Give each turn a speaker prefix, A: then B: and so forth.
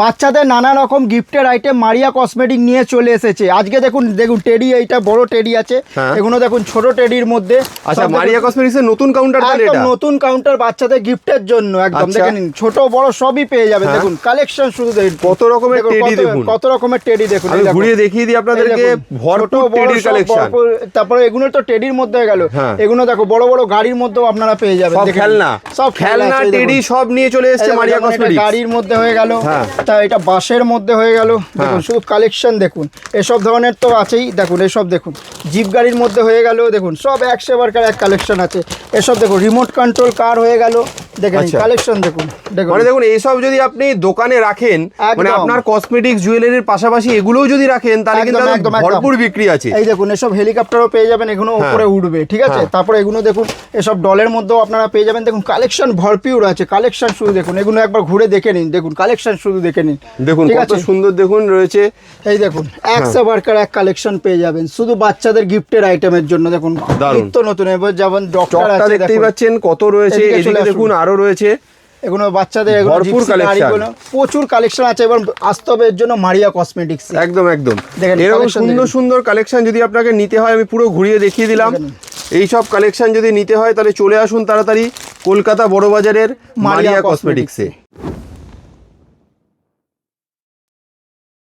A: বাচ্চাদের নানা রকম গিফটের আইটেম মারিয়া কসমেটিক নিয়ে চলে এসেছে আজকে। দেখুন টেডি, এইটা বড় টেডি আছে, এগুলো দেখুন ছোট টেডির মধ্যে।
B: আচ্ছা, মারিয়া কসমেটিক্সের নতুন কাউন্টার,
A: একদম নতুন কাউন্টার বাচ্চাদের গিফটের জন্য একদম। দেখেন ছোট বড় সবই পেয়ে যাবে। দেখুন কালেকশন শুধু দেখুন
B: কত রকমের টেডি, দেখুন
A: কত রকমের টেডি। দেখুন
B: আমি ঘুরিয়ে দেখিয়ে দিই আপনাদেরকে, ভরপুর টেডির কালেকশন।
A: তারপরে এগুলো তো টেডির মধ্যে হয়ে গেল, এগুলো দেখো বড় বড় গাড়ির মধ্যেও আপনারা পেয়ে যাবেন।
B: সব খেলনা টেডি সব নিয়ে চলে এসেছে মারিয়া কসমেটিক্স।
A: গাড়ির মধ্যে হয়ে গেল, তা এটা বাসের মধ্যে হয়ে গেল। দেখুন শুধু কালেকশন দেখুন, এসব ধরনের তো আছেই। দেখুন এসব দেখুন জিপ গাড়ির মধ্যে হয়ে গেল। দেখুন সব এক সেবার এক কালেকশন আছে। এসব দেখুন রিমোট কন্ট্রোল কার হয়ে গেল। দেখেন কালেকশন দেখুন।
B: মানে দেখুন এইসব যদি আপনি দোকানে রাখেন, মানে আপনার কসমেটিক্স জুয়েলারির পাশাপাশি এগুলোও যদি রাখেন, তাহলে কিন্তু ভরপুর বিক্রি আছে।
A: এই দেখুন এসব হেলিকপ্টারও পেয়ে যাবেন, এগুলো উপরে উঠবে, ঠিক আছে। তারপরে এগুলো দেখুন এসব ডলের মধ্যেও আপনারা পেয়ে যাবেন। দেখুন কালেকশন ভরপুর আছে, কালেকশন শুধু দেখুন, এগুলো একবার ঘুরে দেখে নিন। দেখুন কালেকশন শুধু দেখে নিন,
B: দেখুন কত সুন্দর দেখুন রয়েছে।
A: এই দেখুন 100 বারকার এক কালেকশন পেয়ে যাবেন শুধু বাচ্চাদের গিফটের আইটেমের জন্য। দেখুন নিত্য নতুন, এবার যেমন ডক্টর আছে
B: দেখতেই পাচ্ছেন কত রয়েছে। এদিকে দেখুন আরো রয়েছে
A: এগুলো বাচ্চাদের,
B: ভরপুর কালেকশন,
A: প্রচুর কালেকশন আছে। এবার আসতে হবে এর জন্য মারিয়া কসমেটিক্স।
B: একদম এরকম সুন্দর সুন্দর কালেকশন যদি আপনাকে নিতে হয়, আমি পুরো ঘুরিয়ে দেখিয়ে দিলাম। এই সব কালেকশন যদি নিতে হয় তাহলে চলে আসুন তাড়াতাড়ি কলকাতা বড়বাজারের মারিয়া কসমেটিক্সে।